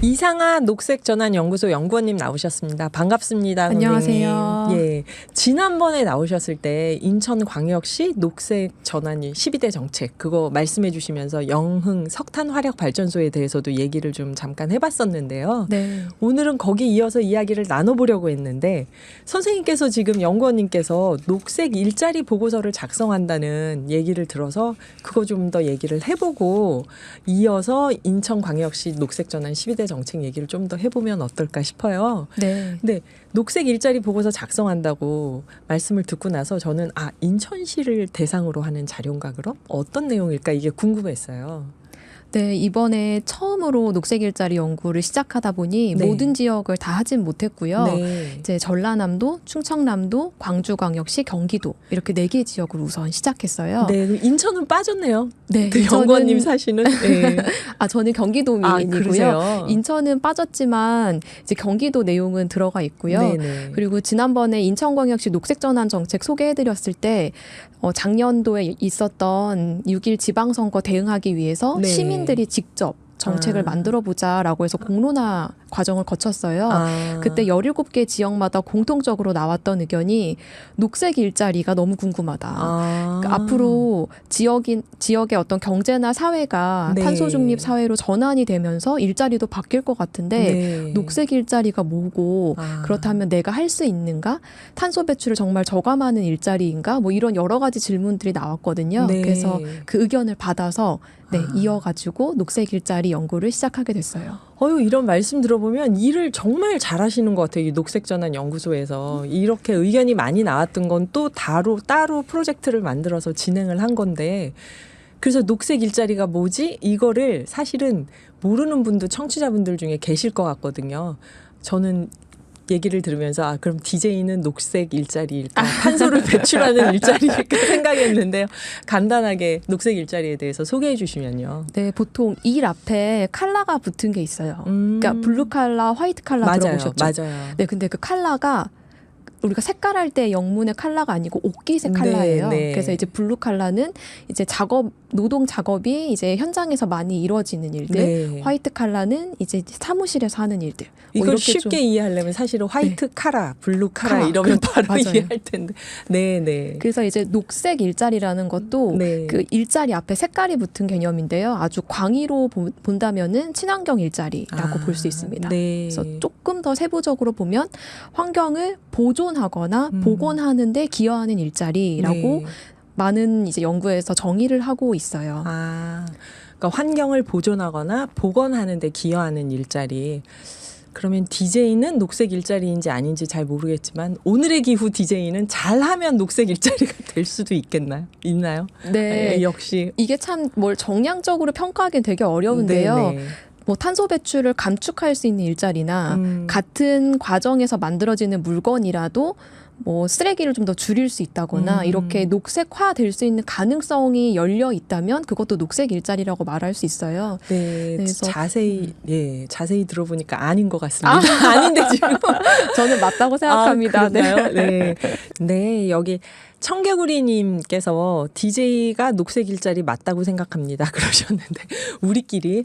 이상아 녹색전환연구소 연구원님 나오셨습니다. 반갑습니다. 안녕하세요. 선생님. 예, 지난번에 나오셨을 때 인천광역시 녹색전환 12대 정책 그거 말씀해 주시면서 영흥 석탄화력발전소에 대해서도 얘기를 좀 잠깐 해봤었는데요. 네. 오늘은 거기 이어서 이야기를 나눠보려고 했는데 선생님께서 지금 연구원님께서 녹색 일자리 보고서를 작성한다는 얘기를 들어서 그거 좀 더 얘기를 해보고 이어서 인천광역시 녹색전환 12대 정책 얘기를 좀 더 해보면 어떨까 싶어요. 네. 근데 녹색 일자리 보고서 작성한다고 말씀을 듣고 나서 저는 인천시를 대상으로 하는 자료인가 그럼? 어떤 내용일까 이게 궁금했어요. 네, 이번에 처음으로 녹색 일자리 연구를 시작하다 보니 네. 모든 지역을 다 하진 못했고요. 네. 이제 전라남도, 충청남도, 광주광역시, 경기도 이렇게 4개 지역을 우선 시작했어요. 네, 인천은 빠졌네요. 네, 그 연구원님 사시는. 네. 저는 경기도민이고요. 그러세요? 인천은 빠졌지만 이제 경기도 내용은 들어가 있고요. 네네. 그리고 지난번에 인천광역시 녹색전환 정책 소개해드렸을 때 작년도에 있었던 6.1 지방선거 대응하기 위해서 네. 시민들이 직접 정책을 만들어보자라고 해서 공론화 과정을 거쳤어요. 그때 17개 지역마다 공통적으로 나왔던 의견이 녹색 일자리가 너무 궁금하다. 그러니까 앞으로 지역의 어떤 경제나 사회가 네. 탄소 중립 사회로 전환이 되면서 일자리도 바뀔 것 같은데 네. 녹색 일자리가 뭐고 그렇다면 내가 할 수 있는가? 탄소 배출을 정말 저감하는 일자리인가? 뭐 이런 여러 가지 질문들이 나왔거든요. 네. 그래서 그 의견을 받아서 이어가지고 녹색 일자리 연구를 시작하게 됐어요. 이런 말씀 들어보면 일을 정말 잘하시는 것 같아요. 이 녹색전환연구소에서. 이렇게 의견이 많이 나왔던 건 또 따로 프로젝트를 만들어서 진행을 한 건데 그래서 녹색 일자리가 뭐지? 이거를 사실은 모르는 분도 청취자분들 중에 계실 것 같거든요. 저는 얘기를 들으면서 그럼 DJ는 녹색 일자리일까? 탄소를 배출하는 일자리일까 생각했는데요. 간단하게 녹색 일자리에 대해서 소개해 주시면요. 네, 보통 일 앞에 컬러가 붙은 게 있어요. 그러니까 블루 컬러, 화이트 컬러 들어보셨죠? 맞아요. 네, 근데 그 컬러가 우리가 색깔할 때 영문의 컬러가 아니고 옥기색 컬러예요. 네. 그래서 이제 블루 컬러는 이제 노동 작업이 이제 현장에서 많이 이루어지는 일들, 네. 화이트 컬러는 이제 사무실에서 하는 일들. 이걸 쉽게 이해하려면 사실은 화이트 카라, 블루 카라 이러면 바로 맞아요. 이해할 텐데. 네. 그래서 이제 녹색 일자리라는 것도 네. 그 일자리 앞에 색깔이 붙은 개념인데요. 아주 광의로 본다면은 친환경 일자리라고 볼 수 있습니다. 네. 그래서 조금 더 세부적으로 보면 환경을 보존하거나 복원하는 데 기여하는 일자리라고 네. 많은 이제 연구에서 정의를 하고 있어요. 그러니까 환경을 보존하거나 복원하는 데 기여하는 일자리. 그러면 DJ는 녹색 일자리인지 아닌지 잘 모르겠지만 오늘의 기후 DJ는 잘하면 녹색 일자리가 될 수도 있나요? 네. 역시 이게 참 뭘 정량적으로 평가하기는 되게 어려운데요. 네네. 뭐 탄소 배출을 감축할 수 있는 일자리나 같은 과정에서 만들어지는 물건이라도 뭐 쓰레기를 좀 더 줄일 수 있다거나 이렇게 녹색화 될 수 있는 가능성이 열려 있다면 그것도 녹색 일자리라고 말할 수 있어요. 네, 그래서 자세히 들어보니까 아닌 것 같습니다. 아닌데 지금 저는 맞다고 생각합니다. 네, 여기 청개구리님께서 DJ가 녹색 일자리 맞다고 생각합니다. 그러셨는데 우리끼리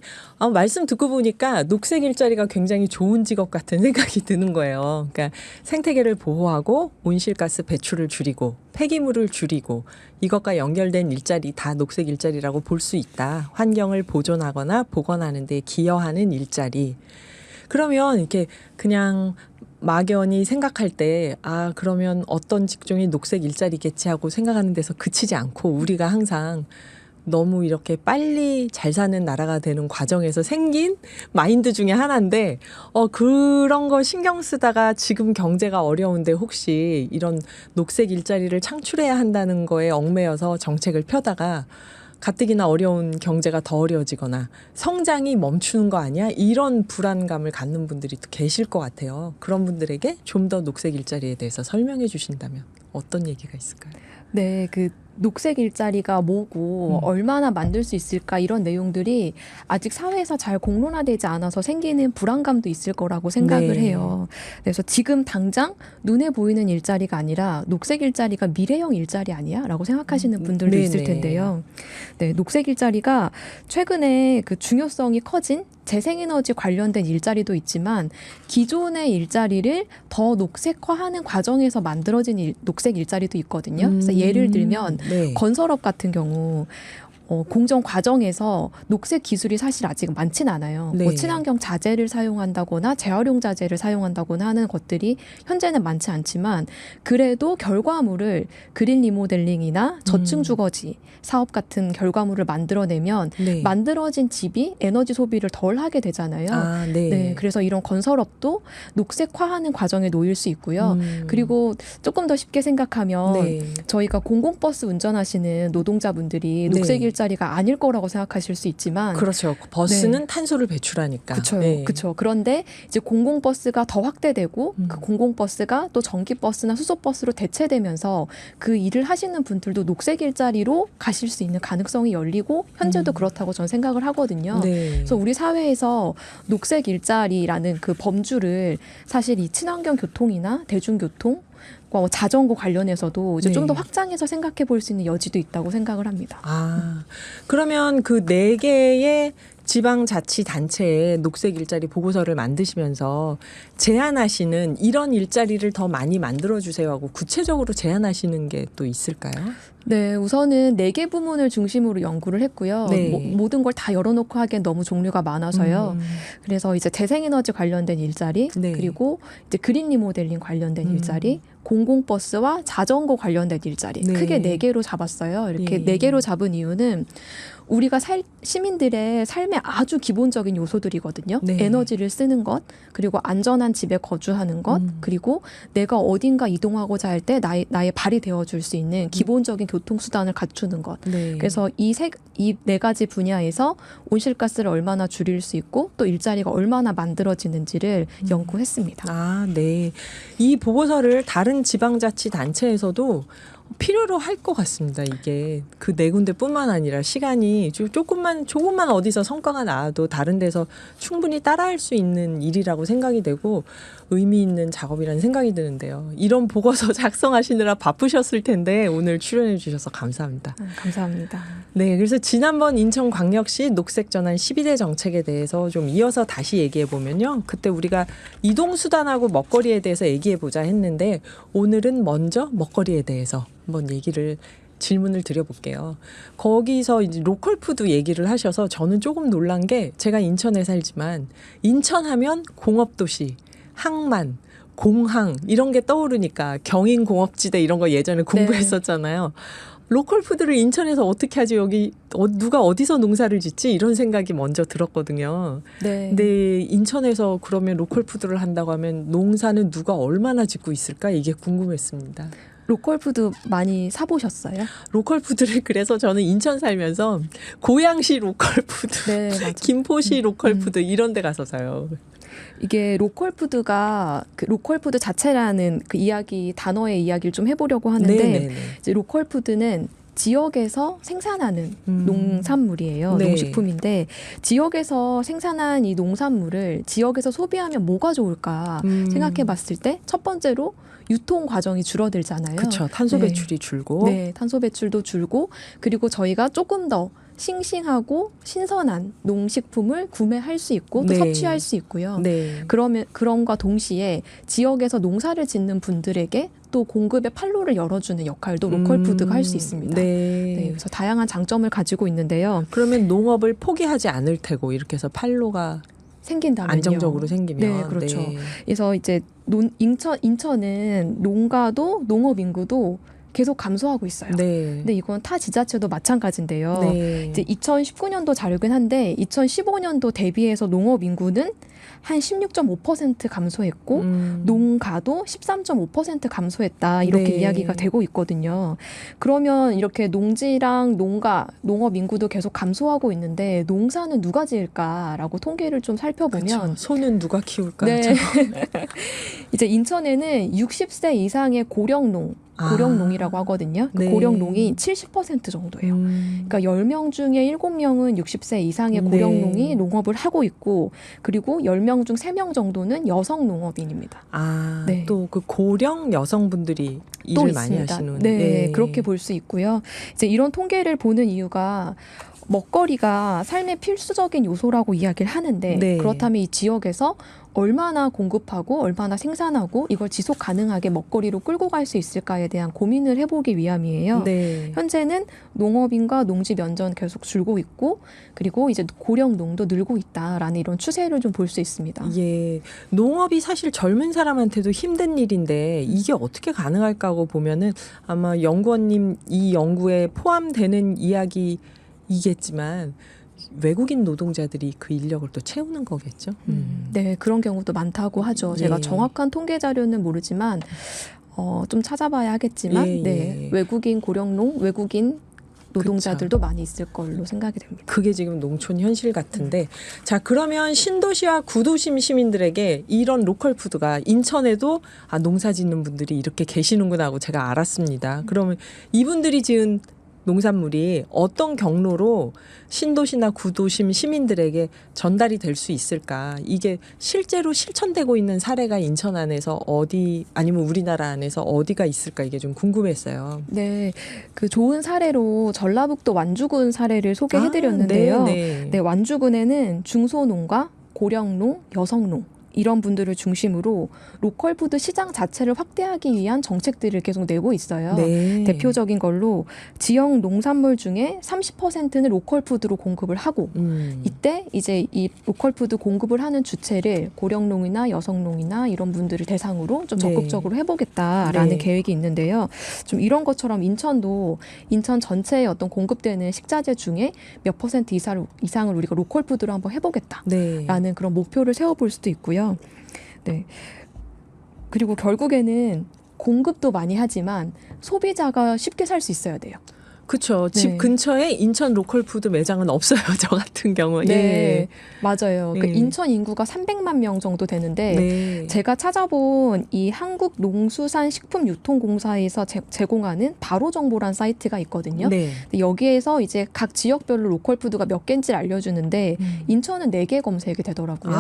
말씀 듣고 보니까 녹색 일자리가 굉장히 좋은 직업 같은 생각이 드는 거예요. 그러니까 생태계를 보호하고 온실가스 배출을 줄이고 폐기물을 줄이고 이것과 연결된 일자리 다 녹색 일자리라고 볼 수 있다. 환경을 보존하거나 복원하는 데 기여하는 일자리. 그러면 이렇게 그냥 막연히 생각할 때 그러면 어떤 직종이 녹색 일자리겠지 하고 생각하는 데서 그치지 않고 우리가 항상 너무 이렇게 빨리 잘 사는 나라가 되는 과정에서 생긴 마인드 중에 하나인데 그런 거 신경 쓰다가 지금 경제가 어려운데 혹시 이런 녹색 일자리를 창출해야 한다는 거에 얽매여서 정책을 펴다가 가뜩이나 어려운 경제가 더 어려워지거나 성장이 멈추는 거 아니야? 이런 불안감을 갖는 분들이 또 계실 것 같아요. 그런 분들에게 좀 더 녹색 일자리에 대해서 설명해 주신다면 어떤 얘기가 있을까요? 네, 그 녹색 일자리가 뭐고 얼마나 만들 수 있을까 이런 내용들이 아직 사회에서 잘 공론화되지 않아서 생기는 불안감도 있을 거라고 생각을 해요. 그래서 지금 당장 눈에 보이는 일자리가 아니라 녹색 일자리가 미래형 일자리 아니야? 라고 생각하시는 분들도 있을 텐데요. 네, 녹색 일자리가 최근에 그 중요성이 커진 재생에너지 관련된 일자리도 있지만 기존의 일자리를 더 녹색화하는 과정에서 만들어진 녹색 일자리도 있거든요. 그래서 예를 들면 네. 건설업 같은 경우 공정 과정에서 녹색 기술이 사실 아직 많진 않아요. 네. 뭐 친환경 자재를 사용한다거나 재활용 자재를 사용한다거나 하는 것들이 현재는 많지 않지만 그래도 결과물을 그린 리모델링이나 저층 주거지 사업 같은 결과물을 만들어내면 네. 만들어진 집이 에너지 소비를 덜 하게 되잖아요. 아, 네. 네, 그래서 이런 건설업도 녹색화하는 과정에 놓일 수 있고요. 그리고 조금 더 쉽게 생각하면 네. 저희가 공공버스 운전하시는 노동자분들이 네. 녹색 일자리가 아닐 거라고 생각하실 수 있지만 그렇죠. 버스는 탄소를 배출하니까. 그렇죠. 네. 그렇죠. 그런데 이제 공공버스가 더 확대되고 그 공공버스가 또 전기버스나 수소버스로 대체되면서 그 일을 하시는 분들도 녹색 일자리로 가실 수 있는 가능성이 열리고 현재도 그렇다고 저는 생각을 하거든요. 네. 그래서 우리 사회에서 녹색 일자리라는 그 범주를 사실 이 친환경 교통이나 대중교통 자전거 관련해서도 이제 네. 좀 더 확장해서 생각해 볼 수 있는 여지도 있다고 생각을 합니다. 아, 그러면 그 4개의 지방자치단체에 녹색 일자리 보고서를 만드시면서 제안하시는 이런 일자리를 더 많이 만들어주세요 하고 구체적으로 제안하시는 게 또 있을까요? 네, 우선은 4개 부문을 중심으로 연구를 했고요. 네. 모든 걸 다 열어놓고 하기엔 너무 종류가 많아서요. 그래서 이제 재생에너지 관련된 일자리, 네. 그리고 이제 그린 리모델링 관련된 일자리, 공공버스와 자전거 관련된 일자리 네. 크게 4개로 잡았어요. 이렇게 예. 4개로 잡은 이유는 우리가 시민들의 삶의 아주 기본적인 요소들이거든요. 네. 에너지를 쓰는 것, 그리고 안전한 집에 거주하는 것, 그리고 내가 어딘가 이동하고자 할 때 나의 발이 되어줄 수 있는 기본적인 교통수단을 갖추는 것. 네. 그래서 이 4가지 분야에서 온실가스를 얼마나 줄일 수 있고 또 일자리가 얼마나 만들어지는지를 연구했습니다. 아, 네. 이 보고서를 다른 지방자치단체에서도 필요로 할 것 같습니다. 이게 그 4군데뿐만 아니라 시간이 조금만 어디서 성과가 나와도 다른 데서 충분히 따라할 수 있는 일이라고 생각이 되고 의미 있는 작업이라는 생각이 드는데요. 이런 보고서 작성하시느라 바쁘셨을 텐데 오늘 출연해 주셔서 감사합니다. 감사합니다. 네, 그래서 지난번 인천광역시 녹색전환 12대 정책에 대해서 좀 이어서 다시 얘기해 보면요. 그때 우리가 이동수단하고 먹거리에 대해서 얘기해 보자 했는데 오늘은 먼저 먹거리에 대해서 한번 질문을 드려볼게요. 거기서 이제 로컬푸드 얘기를 하셔서 저는 조금 놀란 게 제가 인천에 살지만 인천하면 공업도시, 항만, 공항 이런 게 떠오르니까 경인공업지대 이런 거 예전에 공부했었잖아요. 로컬푸드를 인천에서 어떻게 하지? 여기 누가 어디서 농사를 짓지? 이런 생각이 먼저 들었거든요. 네. 근데 인천에서 그러면 로컬푸드를 한다고 하면 농사는 누가 얼마나 짓고 있을까? 이게 궁금했습니다. 로컬푸드 많이 사보셨어요? 로컬푸드를 그래서 저는 인천 살면서 고양시 로컬푸드, 네, 맞아요. 김포시 로컬푸드 이런 데 가서 사요. 이게 로컬푸드가 그 로컬푸드 자체라는 그 단어의 이야기를 좀 해보려고 하는데 네네네. 이제 로컬푸드는 지역에서 생산하는 농산물이에요. 네. 농식품인데 지역에서 생산한 이 농산물을 지역에서 소비하면 뭐가 좋을까 생각해 봤을 때 첫 번째로 유통 과정이 줄어들잖아요. 그렇죠. 탄소 네. 배출이 줄고. 네, 탄소 배출도 줄고 그리고 저희가 조금 더 싱싱하고 신선한 농식품을 구매할 수 있고 또 네. 섭취할 수 있고요. 네. 그럼과 동시에 지역에서 농사를 짓는 분들에게 또 공급의 판로를 열어주는 역할도 로컬푸드가 할 수 있습니다. 네. 네, 그래서 다양한 장점을 가지고 있는데요. 그러면 농업을 포기하지 않을 테고 이렇게 해서 판로가 생긴다면요. 안정적으로 생기면. 네, 그렇죠. 그래서 이제 인천은 농가도 농업 인구도 계속 감소하고 있어요. 네. 근데 이건 타 지자체도 마찬가지인데요. 네. 이제 2019년도 자료긴 한데 2015년도 대비해서 농업 인구는 한 16.5% 감소했고 농가도 13.5% 감소했다 이렇게 네. 이야기가 되고 있거든요. 그러면 이렇게 농지랑 농업 인구도 계속 감소하고 있는데 농사는 누가 지을까라고 통계를 좀 살펴보면 그렇죠. 소는 누가 키울까? 네. 이제 인천에는 60세 이상의 고령농이라고 하거든요. 그 네. 고령농이 70% 정도예요. 그러니까 10명 중에 7명은 60세 이상의 네. 고령농이 농업을 하고 있고 그리고 10명 중 3명 정도는 여성 농업인입니다. 아, 네. 또 그 고령 여성분들이 또 일을 많이 있습니다. 하시는. 네, 그렇게 볼 수 있고요. 이제 이런 통계를 보는 이유가 먹거리가 삶의 필수적인 요소라고 이야기를 하는데 네. 그렇다면 이 지역에서 얼마나 공급하고 얼마나 생산하고 이걸 지속 가능하게 먹거리로 끌고 갈 수 있을까에 대한 고민을 해보기 위함이에요. 네. 현재는 농업인과 농지 면적은 계속 줄고 있고 그리고 이제 고령농도 늘고 있다라는 이런 추세를 좀 볼 수 있습니다. 예, 농업이 사실 젊은 사람한테도 힘든 일인데 이게 어떻게 가능할까 하고 보면은 아마 연구원님 이 연구에 포함되는 이야기이겠지만 외국인 노동자들이 그 인력을 또 채우는 거겠죠. 네, 그런 경우도 많다고 하죠. 제가 예. 정확한 통계 자료는 모르지만 좀 찾아봐야 하겠지만 예, 예. 네, 외국인 고령농, 외국인 노동자들도 많이 있을 걸로 생각이 됩니다. 그게 지금 농촌 현실 같은데 자 그러면 신도시와 구도심 시민들에게 이런 로컬 푸드가 인천에도 농사 짓는 분들이 이렇게 계시는구나 하고 제가 알았습니다. 그러면 이분들이 지은 농산물이 어떤 경로로 신도시나 구도심 시민들에게 전달이 될 수 있을까? 이게 실제로 실천되고 있는 사례가 인천 안에서 어디 아니면 우리나라 안에서 어디가 있을까? 이게 좀 궁금했어요. 네, 그 좋은 사례로 전라북도 완주군 사례를 소개해드렸는데요. 네. 완주군에는 중소농가, 고령농, 여성농 이런 분들을 중심으로 로컬 푸드 시장 자체를 확대하기 위한 정책들을 계속 내고 있어요. 네. 대표적인 걸로 지역 농산물 중에 30%는 로컬 푸드로 공급을 하고 이때 이제 이 로컬 푸드 공급을 하는 주체를 고령농이나 여성농이나 이런 분들을 대상으로 좀 네. 적극적으로 해보겠다라는 네. 계획이 있는데요. 좀 이런 것처럼 인천도 인천 전체의 어떤 공급되는 식자재 중에 몇 퍼센트 이상을 우리가 로컬 푸드로 한번 해보겠다라는 네. 그런 목표를 세워볼 수도 있고요. 네. 그리고 결국에는 공급도 많이 하지만 소비자가 쉽게 살 수 있어야 돼요. 그렇죠. 네. 집 근처에 인천 로컬 푸드 매장은 없어요. 저 같은 경우에. 네, 맞아요. 그 예. 인천 인구가 300만 명 정도 되는데 네. 제가 찾아본 이 한국농수산식품유통공사에서 제공하는 바로정보란 사이트가 있거든요. 네. 근데 여기에서 이제 각 지역별로 로컬 푸드가 몇 개인지를 알려주는데 인천은 4개 검색이 되더라고요.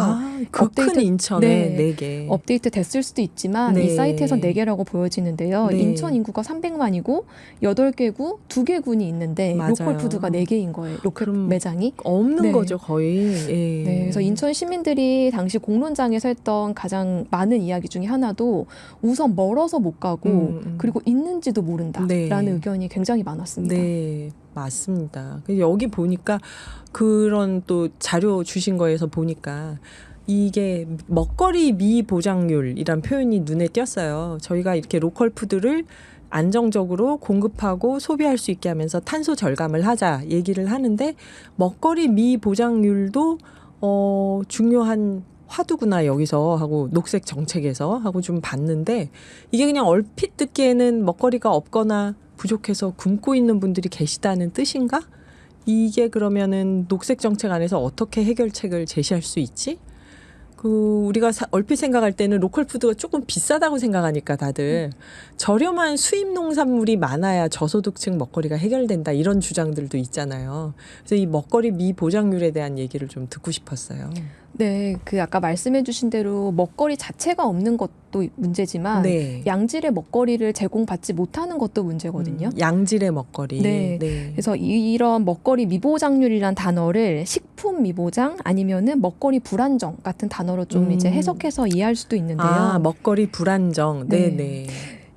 그 큰 업데이트- 인천에 네. 4개. 업데이트 됐을 수도 있지만 네. 이 사이트에서 4개라고 보여지는데요. 네. 인천 인구가 300만이고 8개구 2개군이 있는데 맞아요. 로컬 푸드가 4개인 거예요. 로컬 그럼 매장이. 없는 네. 거죠, 거의. 예. 네, 그래서 인천 시민들이 당시 공론장에서 했던 가장 많은 이야기 중에 하나도 우선 멀어서 못 가고 그리고 있는지도 모른다라는 네. 의견이 굉장히 많았습니다. 네, 맞습니다. 여기 보니까 그런 또 자료 주신 거에서 보니까 이게 먹거리 미보장률이란 표현이 눈에 띄었어요. 저희가 이렇게 로컬 푸드를 안정적으로 공급하고 소비할 수 있게 하면서 탄소 절감을 하자 얘기를 하는데 먹거리 미보장률도 중요한 화두구나 여기서 하고 녹색 정책에서 하고 좀 봤는데 이게 그냥 얼핏 듣기에는 먹거리가 없거나 부족해서 굶고 있는 분들이 계시다는 뜻인가? 이게 그러면은 녹색 정책 안에서 어떻게 해결책을 제시할 수 있지? 우리가 얼핏 생각할 때는 로컬 푸드가 조금 비싸다고 생각하니까 다들 저렴한 수입 농산물이 많아야 저소득층 먹거리가 해결된다 이런 주장들도 있잖아요. 그래서 이 먹거리 미보장률에 대한 얘기를 좀 듣고 싶었어요. 네, 그 아까 말씀해주신 대로 먹거리 자체가 없는 것도 문제지만 네. 양질의 먹거리를 제공받지 못하는 것도 문제거든요. 양질의 먹거리. 네. 그래서 이런 먹거리 미보장률이란 단어를 식품 미보장 아니면은 먹거리 불안정 같은 단어로 좀 이제 해석해서 이해할 수도 있는데요. 먹거리 불안정. 네. 네.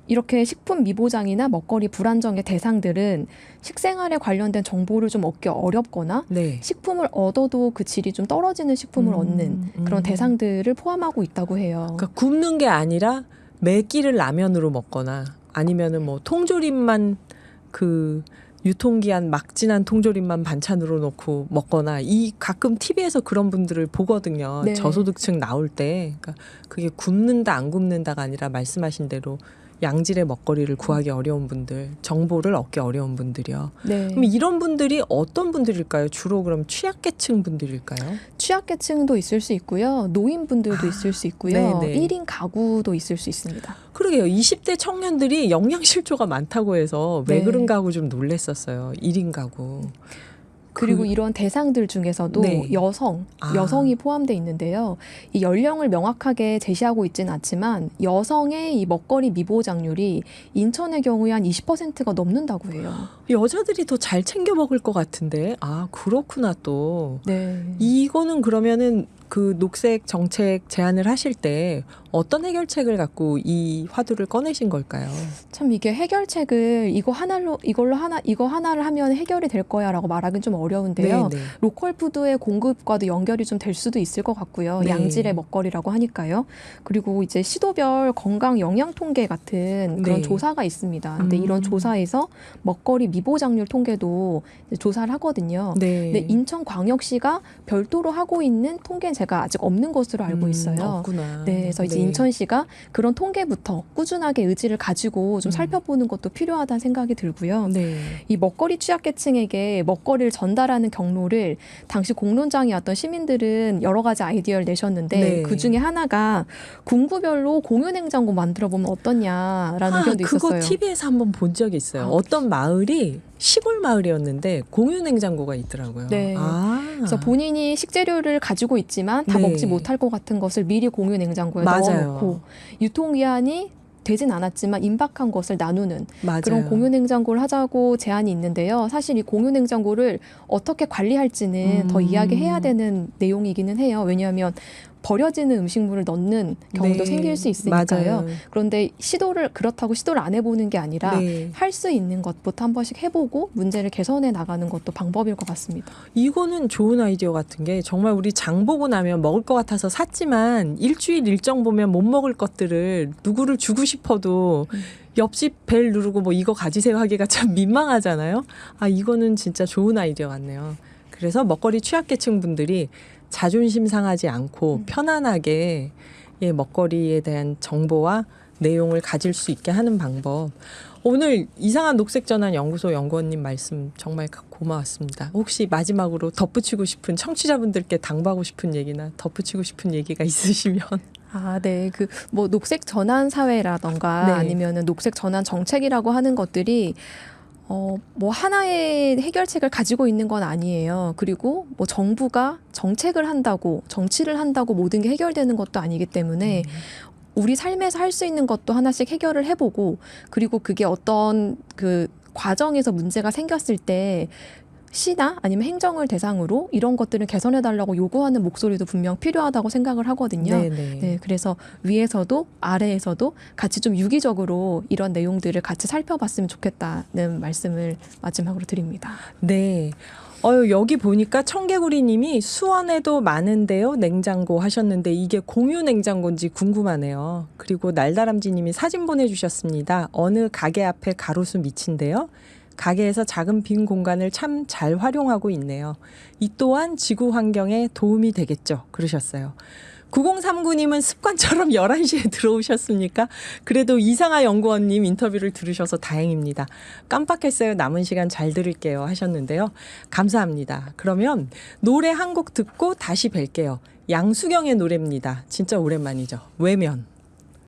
이렇게 식품 미보장이나 먹거리 불안정의 대상들은 식생활에 관련된 정보를 좀 얻기 어렵거나 네. 식품을 얻어도 그 질이 좀 떨어지는 식품을 얻는 그런 대상들을 포함하고 있다고 해요. 그러니까 굽는 게 아니라 매 끼를 라면으로 먹거나 아니면은 뭐 통조림만 유통기한 막 지난 통조림만 반찬으로 넣고 먹거나 가끔 TV에서 그런 분들을 보거든요. 네. 저소득층 나올 때. 그러니까 그게 굽는다 안 굽는다가 아니라 말씀하신 대로 양질의 먹거리를 구하기 어려운 분들, 정보를 얻기 어려운 분들이요. 네. 그럼 이런 분들이 어떤 분들일까요? 주로 그럼 취약계층 분들일까요? 취약계층도 있을 수 있고요. 노인분들도 있을 수 있고요. 네네. 1인 가구도 있을 수 있습니다. 그러게요. 20대 청년들이 영양실조가 많다고 해서 왜 네. 그런가 하고 좀 놀랬었어요. 1인 가구. 그리고 이런 대상들 중에서도 네. 여성이 포함되어 있는데요. 이 연령을 명확하게 제시하고 있지는 않지만 여성의 이 먹거리 미보장률이 인천의 경우에 한 20%가 넘는다고 해요. 여자들이 더 잘 챙겨 먹을 것 같은데. 아, 그렇구나 또. 네. 이거는 그러면은 그 녹색 정책 제안을 하실 때 어떤 해결책을 갖고 이 화두를 꺼내신 걸까요? 참 이게 해결책을 이거 하나를 하면 해결이 될 거야라고 말하기는 좀 어려운데요. 네. 로컬 푸드의 공급과도 연결이 좀 될 수도 있을 것 같고요. 네. 양질의 먹거리라고 하니까요. 그리고 이제 시도별 건강 영양 통계 같은 그런 네. 조사가 있습니다. 근데 이런 조사에서 먹거리 미보장률 통계도 이제 조사를 하거든요. 네. 근데 인천광역시가 별도로 하고 있는 통계는 제가 아직 없는 것으로 알고 있어요. 없구나. 네, 그래서 이제 인천시가 그런 통계부터 꾸준하게 의지를 가지고 좀 살펴보는 것도 필요하다는 생각이 들고요. 네. 이 먹거리 취약계층에게 먹거리를 전달하는 경로를 당시 공론장이었던 시민들은 여러 가지 아이디어를 내셨는데 네. 그 중에 하나가 군구별로 공유 냉장고 만들어 보면 어떠냐라는 의견도 그거 있었어요. TV에서 한번 본 적이 있어요. 어떤 마을이 시골 마을이었는데 공유 냉장고가 있더라고요. 네. 그래서 본인이 식재료를 가지고 있지만 다 네. 먹지 못할 것 같은 것을 미리 공유 냉장고에 맞아요. 넣어놓고 유통기한이 되진 않았지만 임박한 것을 나누는 맞아요. 그런 공유 냉장고를 하자고 제안이 있는데요. 사실 이 공유 냉장고를 어떻게 관리할지는 더 이야기해야 되는 내용이기는 해요. 왜냐하면 버려지는 음식물을 넣는 경우도 네. 생길 수 있으니까요. 맞아요. 그런데 그렇다고 시도를 안 해보는 게 아니라 네. 할 수 있는 것부터 한 번씩 해보고 문제를 개선해 나가는 것도 방법일 것 같습니다. 이거는 좋은 아이디어 같은 게 정말 우리 장 보고 나면 먹을 것 같아서 샀지만 일주일 일정 보면 못 먹을 것들을 누구를 주고 싶어도 옆집 벨 누르고 뭐 이거 가지세요 하기가 참 민망하잖아요. 아, 이거는 진짜 좋은 아이디어 같네요. 그래서 먹거리 취약계층 분들이 자존심 상하지 않고 편안하게 먹거리에 대한 정보와 내용을 가질 수 있게 하는 방법. 오늘 이상한 녹색전환 연구소 연구원님 말씀 정말 고마웠습니다. 혹시 마지막으로 덧붙이고 싶은 청취자분들께 당부하고 싶은 얘기나 덧붙이고 싶은 얘기가 있으시면. 네. 뭐 녹색 전환 사회라던가 네. 아니면은 녹색 전환 정책이라고 하는 것들이 뭐 하나의 해결책을 가지고 있는 건 아니에요. 그리고 뭐 정부가 정책을 한다고 정치를 한다고 모든 게 해결되는 것도 아니기 때문에 우리 삶에서 할 수 있는 것도 하나씩 해결을 해보고 그리고 그게 어떤 그 과정에서 문제가 생겼을 때 시나 아니면 행정을 대상으로 이런 것들을 개선해달라고 요구하는 목소리도 분명 필요하다고 생각을 하거든요. 네, 그래서 위에서도 아래에서도 같이 좀 유기적으로 이런 내용들을 같이 살펴봤으면 좋겠다는 말씀을 마지막으로 드립니다. 네. 여기 보니까 청개구리님이 수원에도 많은데요 냉장고 하셨는데 이게 공유 냉장고인지 궁금하네요. 그리고 날다람쥐님이 사진 보내주셨습니다. 어느 가게 앞에 가로수 밑인데요. 가게에서 작은 빈 공간을 참 잘 활용하고 있네요. 이 또한 지구 환경에 도움이 되겠죠. 그러셨어요. 9039님은 습관처럼 11시에 들어오셨습니까? 그래도 이상하 연구원님 인터뷰를 들으셔서 다행입니다. 깜빡했어요. 남은 시간 잘 들을게요 하셨는데요. 감사합니다. 그러면 노래 한 곡 듣고 다시 뵐게요. 양수경의 노래입니다. 진짜 오랜만이죠. 외면.